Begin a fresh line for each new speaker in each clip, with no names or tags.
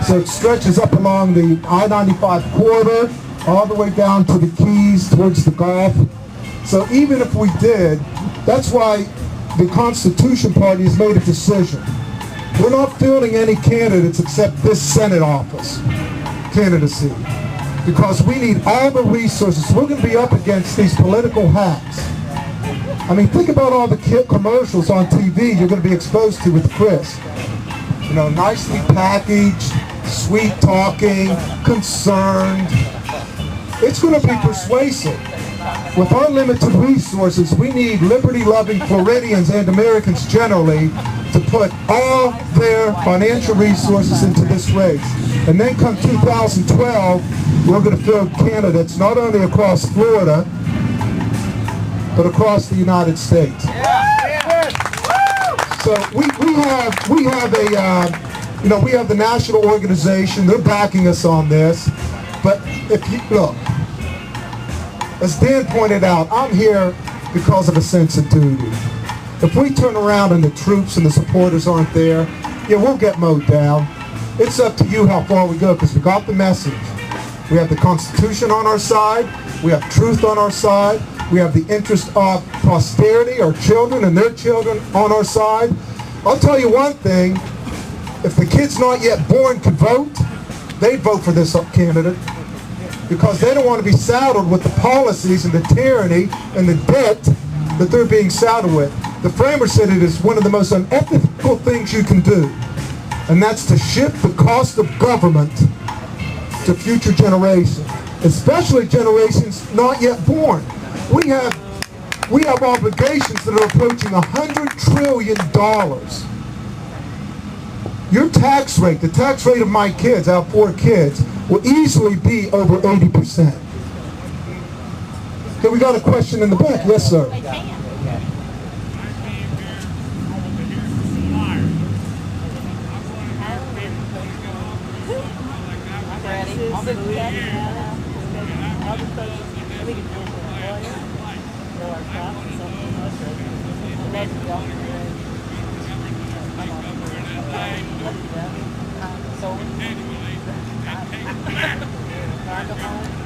So it stretches up along the I-95 corridor, all the way down to the Keys towards the Gulf. So even if we did, that's why the Constitution Party has made a decision. We're not fielding any candidates except this Senate office candidacy, because we need all the resources. We're going to be up against these political hacks. I mean, think about all the commercials on TV you're going to be exposed to with Chris. You know, nicely packaged, sweet talking, concerned. It's going to be persuasive. With our limited resources, we need liberty-loving Floridians and Americans generally to put all their financial resources into this race. And then come 2012, we're going to field candidates not only across Florida, but across the United States. So we have the national organization. They're backing us on this. But if you look, as Dan pointed out, I'm here because of a sense of duty. If we turn around and the troops and the supporters aren't there, yeah, we'll get mowed down. It's up to you how far we go, because we got the message. We have the Constitution on our side. We have truth on our side. We have the interest of posterity, our children and their children, on our side. I'll tell you one thing. If the kids not yet born could vote, they'd vote for this candidate, because they don't want to be saddled with the policies and the tyranny and the debt that they're being saddled with. The framers said it is one of the most unethical things you can do, and that's to shift the cost of government to future generations, especially generations not yet born. We have obligations that are approaching $100 trillion. Your tax rate, the tax rate of my kids, I have 4 kids, will easily be over 80%. Okay, we got a question in the back. Yes, sir.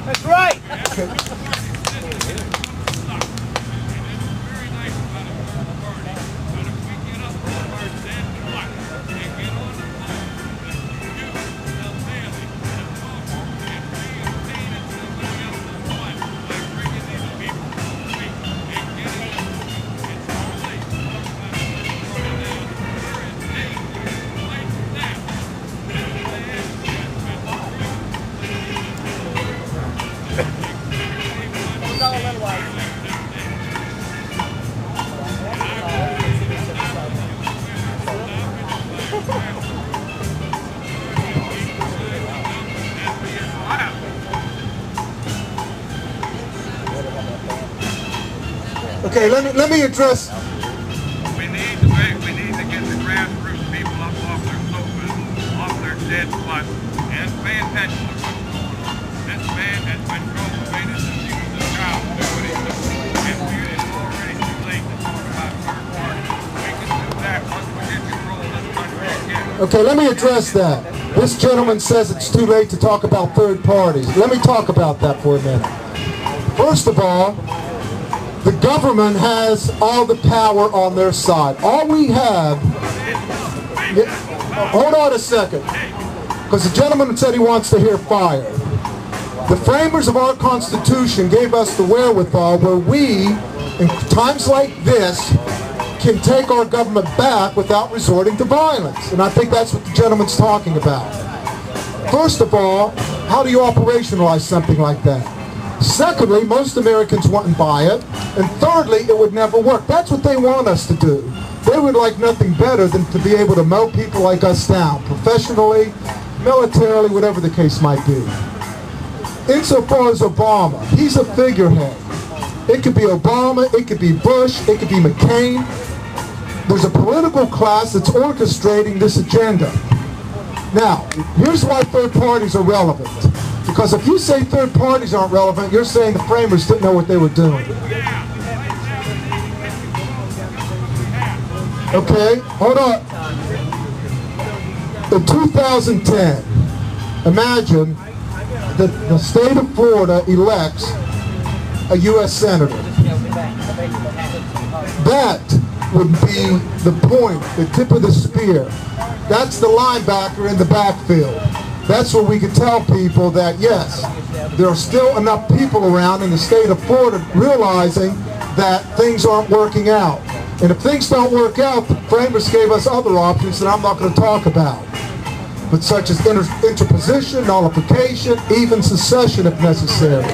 That's right.
Okay, let me address.
We need to get the grassroots people up off their sofas, off their dead butts, and pay attention to what's going on. This man has been cultivated since he was a child to do what he does. And it's already too late to talk about third parties. We can do that once we get control of this country again.
Okay, let me address that. This gentleman says it's too late to talk about third parties. Let me talk about that for a minute. First of all, the government has all the power on their side. All we have, hold on a second, because the gentleman said he wants to hear fire. The framers of our Constitution gave us the wherewithal where we, in times like this, can take our government back without resorting to violence. And I think that's what the gentleman's talking about. First of all, how do you operationalize something like that? Secondly, most Americans wouldn't buy it. And thirdly, it would never work. That's what they want us to do. They would like nothing better than to be able to mow people like us down, professionally, militarily, whatever the case might be. Insofar as Obama, he's a figurehead. It could be Obama, it could be Bush, it could be McCain. There's a political class that's orchestrating this agenda. Now, here's why third parties are relevant. Because if you say third parties aren't relevant, you're saying the framers didn't know what they were doing. Okay, hold on. In 2010, imagine that the state of Florida elects a U.S. Senator. That would be the point, the tip of the spear. That's the linebacker in the backfield. That's where we can tell people that, yes, there are still enough people around in the state of Florida realizing that things aren't working out. And if things don't work out, the framers gave us other options that I'm not going to talk about, but such as interposition, nullification, even secession if necessary.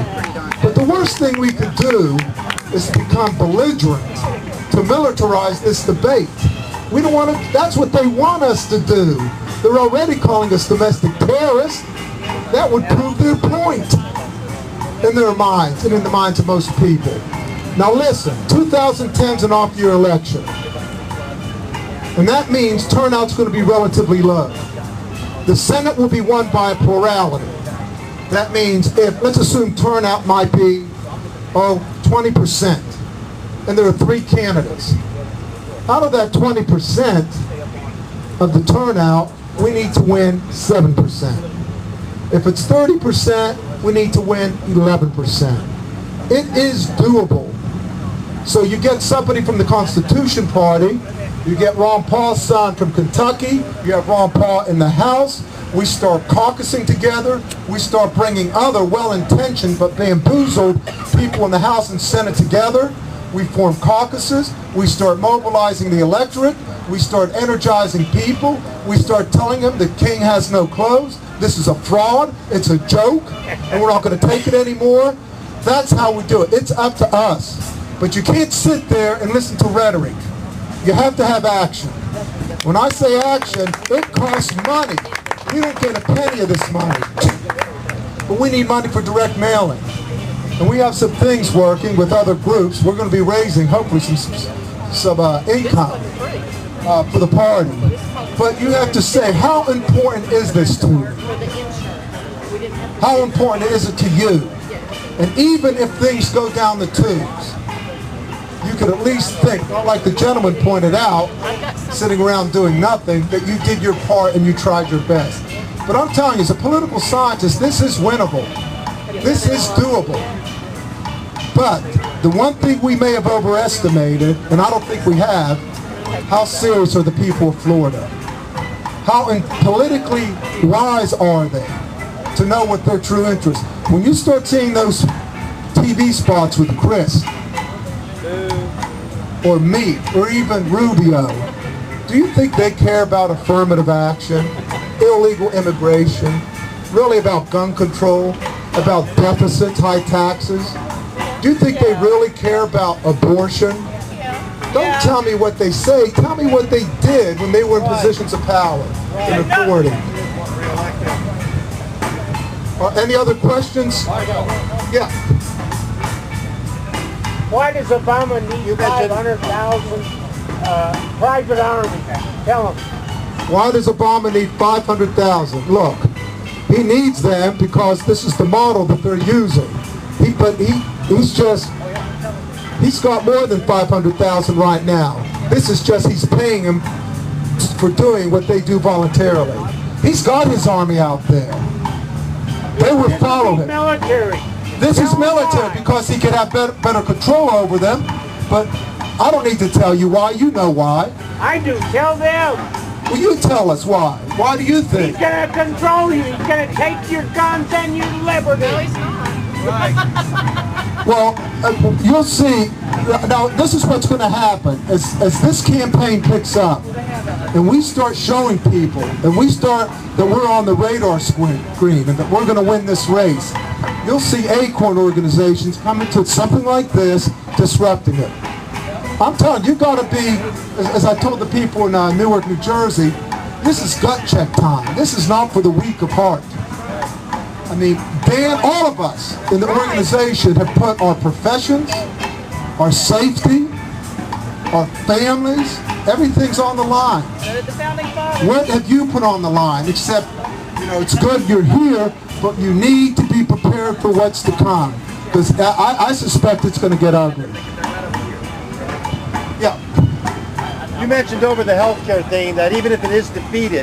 But the worst thing we could do is to become belligerent, to militarize this debate. We don't want to, that's what they want us to do. They're already calling us domestic terrorists. That would prove their point in their minds and in the minds of most people. Now listen, 2010 is an off-year election. And that means turnout's going to be relatively low. The Senate will be won by a plurality. That means if, let's assume turnout might be, 20%. And there are 3 candidates. Out of that 20% of the turnout, we need to win 7%. If it's 30%, we need to win 11%. It is doable. So you get somebody from the Constitution Party, you get Ron Paul's son from Kentucky, you have Ron Paul in the House, we start caucusing together, we start bringing other well-intentioned but bamboozled people in the House and Senate together, we form caucuses, we start mobilizing the electorate, we start energizing people, we start telling them the king has no clothes, this is a fraud, it's a joke, and we're not going to take it anymore. That's how we do it. It's up to us. But you can't sit there and listen to rhetoric. You have to have action. When I say action, it costs money. We don't get a penny of this money. But we need money for direct mailing. And we have some things working with other groups. We're going to be raising, hopefully, some income for the party. But you have to say, how important is this to you? How important is it to you? And even if things go down the tubes, you could at least think, not like the gentleman pointed out, sitting around doing nothing, that you did your part and you tried your best. But I'm telling you, as a political scientist, this is winnable. This is doable. But the one thing we may have overestimated, and I don't think we have, how serious are the people of Florida? How politically wise are they to know what their true interests? When you start seeing those TV spots with Chris, or me, or even Rubio, do you think they care about affirmative action, illegal immigration, really about gun control, about deficits, high taxes? Do you think they really care about abortion? Don't tell me what they say, tell me what they did when they were in positions of power and authority. Any other questions? Yeah.
Why does Obama need 500,000 private army? Tell him.
Why does Obama need 500,000? Look, he needs them because this is the model that they're using. He's got more than 500,000 right now. This is just he's paying him for doing what they do voluntarily. He's got his army out there. They would follow him.
Military.
This is military because he could have better control over them, but I don't need to tell you why. You know why.
I do. Tell them.
Well, you tell us why. Why do you think?
He's going to control you. He's going to take your guns and your liberty.
No, he's not.
Well, you'll see. Now, this is what's going to happen. As this campaign picks up, and we start showing people, and we start that we're on the radar screen, and that we're going to win this race, you'll see acorn organizations coming to something like this, disrupting it. I'm telling you, you've got to be, as I told the people in Newark, New Jersey, this is gut check time. This is not for the weak of heart. I mean, Dan, all of us in the organization have put our professions, our safety, our families, everything's on the line. What have you put on the line? Except, you know, it's good you're here, but you need to be prepared for what's to come. Because I suspect it's going to get ugly. Yeah.
You mentioned over the healthcare thing that even if it is defeated,